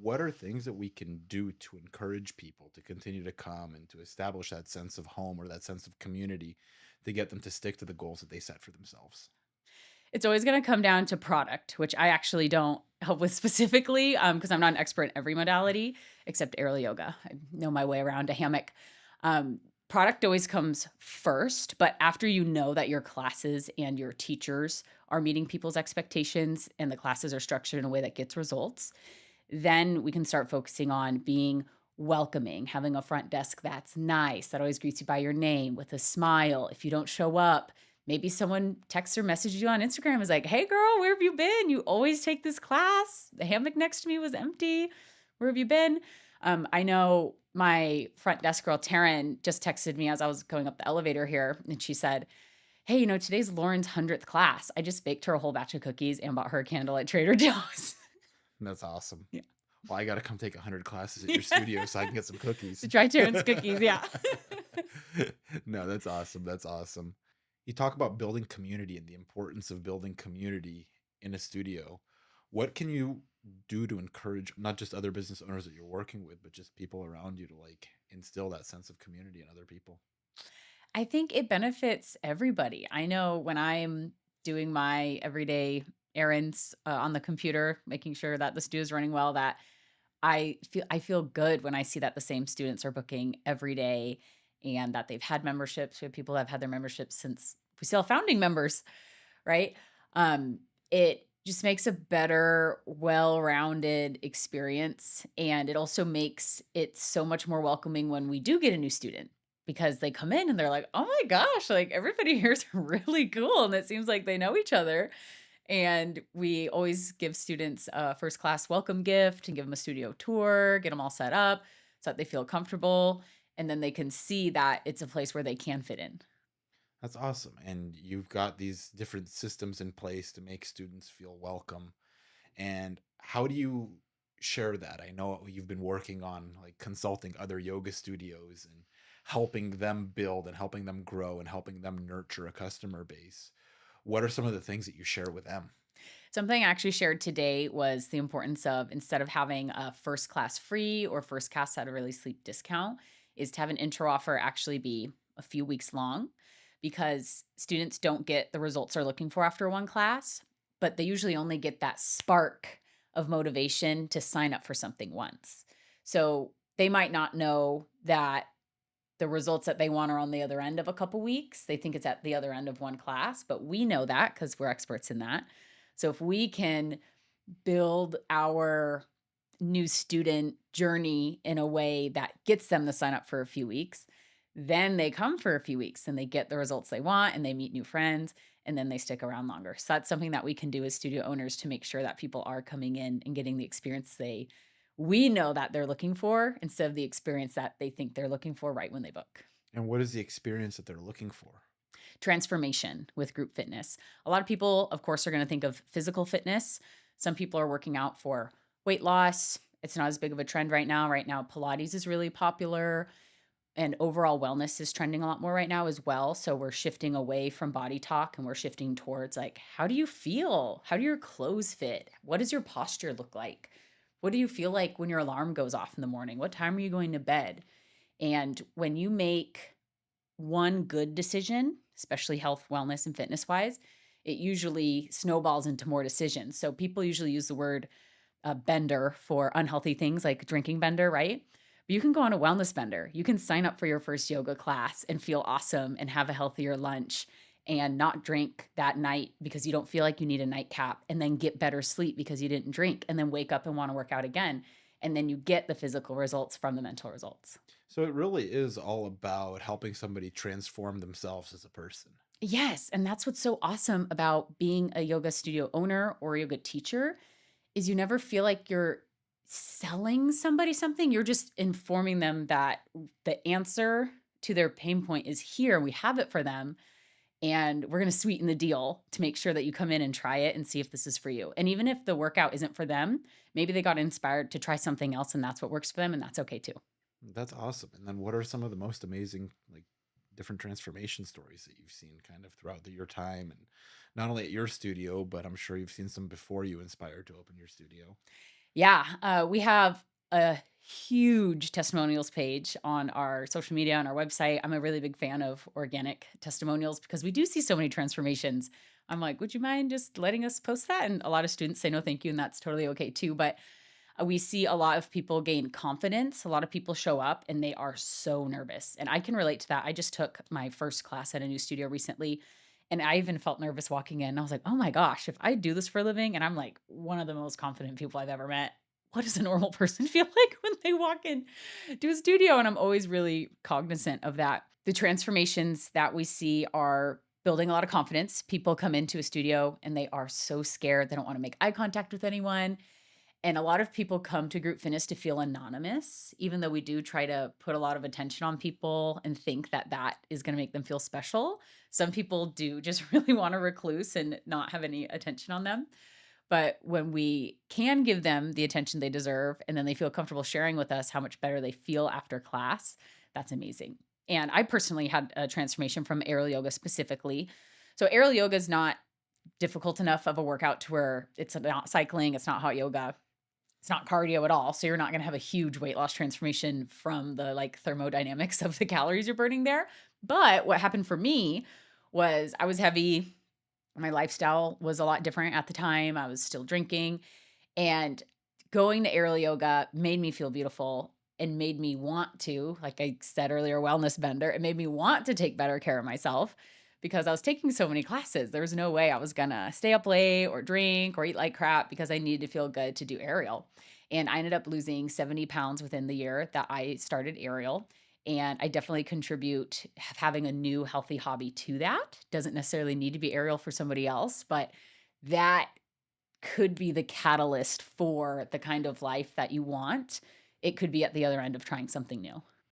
what are things that we can do to encourage people to continue to come and to establish that sense of home or that sense of community to get them to stick to the goals that they set for themselves? It's always gonna come down to product, which I actually don't help with specifically, because I'm not an expert in every modality except aerial yoga. I know my way around a hammock. Um, Product always comes first, but after you know that your classes and your teachers are meeting people's expectations and the classes are structured in a way that gets results, then we can start focusing on being welcoming, having a front desk that's nice, that always greets you by your name with a smile. If you don't show up, maybe someone texts or messages you on Instagram is like, "Hey girl, where have you been? You always take this class. The hammock next to me was empty. Where have you been?" I know my front desk girl, Taryn, just texted me as I was going up the elevator here, and she said, "Hey, today's Lauren's 100th class. I just baked her a whole batch of cookies and bought her a candle at Trader Joe's." That's awesome. Yeah. Well, I got to come take 100 classes at your studio so I can get some cookies. To try Terrence cookies, yeah. No, that's awesome. That's awesome. You talk about building community and the importance of building community in a studio. What can you do to encourage not just other business owners that you're working with, but just people around you to like instill that sense of community in other people? I think it benefits everybody. I know when I'm doing my everyday errands, on the computer, making sure that the stew is running well, that I feel good when I see that the same students are booking every day and that they've had memberships. We have people that have had their memberships since we still have founding members, right? It just makes a better, well-rounded experience, and it also makes it so much more welcoming when we do get a new student because they come in and they're like, "Oh my gosh, like everybody here is really cool," and it seems like they know each other. And we always give students a first class welcome gift and give them a studio tour, get them all set up so that they feel comfortable, and then they can see that it's a place where they can fit in. That's awesome. And you've got these different systems in place to make students feel welcome. And how do you share that? I know you've been working on like consulting other yoga studios and helping them build and helping them grow and helping them nurture a customer base. What are some of the things that you share with them? Something I actually shared today was the importance of, instead of having a first class free or first class at a really steep discount, is to have an intro offer actually be a few weeks long, because students don't get the results they're looking for after one class, but they usually only get that spark of motivation to sign up for something once. So they might not know that the results that they want are on the other end of a couple weeks. They think it's at the other end of one class, but we know that because we're experts in that. So if we can build our new student journey in a way that gets them to sign up for a few weeks, then they come for a few weeks and they get the results they want and they meet new friends and then they stick around longer. So that's something that we can do as studio owners to make sure that people are coming in and getting the experience we know that they're looking for, instead of the experience that they think they're looking for right when they book. And what is the experience that they're looking for? Transformation with group fitness. A lot of people, of course, are going to think of physical fitness. Some people are working out for weight loss. It's not as big of a trend right now. Right now, Pilates is really popular and overall wellness is trending a lot more right now as well. So we're shifting away from body talk and we're shifting towards like, how do you feel? How do your clothes fit? What does your posture look like? What do you feel like when your alarm goes off in the morning? What time are you going to bed? And when you make one good decision, especially health, wellness, and fitness wise, it usually snowballs into more decisions. So people usually use the word bender for unhealthy things like drinking bender, right? But you can go on a wellness bender. You can sign up for your first yoga class and feel awesome and have a healthier lunch and not drink that night because you don't feel like you need a nightcap, and then get better sleep because you didn't drink, and then wake up and want to work out again. And then you get the physical results from the mental results. So it really is all about helping somebody transform themselves as a person. Yes, and that's what's so awesome about being a yoga studio owner or a yoga teacher is you never feel like you're selling somebody something. You're just informing them that the answer to their pain point is here. We have it for them. And we're going to sweeten the deal to make sure that you come in and try it and see if this is for you. And even if the workout isn't for them, maybe they got inspired to try something else and that's what works for them. And that's okay too. That's awesome. And then what are some of the most amazing like different transformation stories that you've seen kind of throughout your time and not only at your studio, but I'm sure you've seen some before you inspired to open your studio? Yeah, we have a huge testimonials page on our social media, on our website. I'm a really big fan of organic testimonials because we do see so many transformations. I'm like, would you mind just letting us post that? And a lot of students say no, thank you, and that's totally okay too. But we see a lot of people gain confidence. A lot of people show up and they are so nervous. And I can relate to that. I just took my first class at a new studio recently. And I even felt nervous walking in. I was like, oh my gosh, if I do this for a living and I'm like one of the most confident people I've ever met, what does a normal person feel like when they walk in to a studio? And I'm always really cognizant of that. The transformations that we see are building a lot of confidence. People come into a studio and they are so scared. They don't want to make eye contact with anyone, and a lot of people come to group fitness to feel anonymous, even though we do try to put a lot of attention on people and think that that is going to make them feel special. Some people do just really want a recluse and not have any attention on them. But when we can give them the attention they deserve and then they feel comfortable sharing with us how much better they feel after class, that's amazing. And I personally had a transformation from aerial yoga specifically. So, aerial yoga is not difficult enough of a workout to where it's not cycling, it's not hot yoga, it's not cardio at all, so you're not gonna have a huge weight loss transformation from the, like, thermodynamics of the calories you're burning there. But what happened for me was I was heavy, my lifestyle was a lot different at the time, I was still drinking, and going to aerial yoga made me feel beautiful and made me want to, like I said earlier, wellness bender, it made me want to take better care of myself because I was taking so many classes. There was no way I was gonna stay up late or drink or eat like crap because I needed to feel good to do aerial. And I ended up losing 70 pounds within the year that I started aerial. And I definitely contribute having a new healthy hobby to that. Doesn't necessarily need to be aerial for somebody else, but that could be the catalyst for the kind of life that you want. It could be at the other end of trying something new.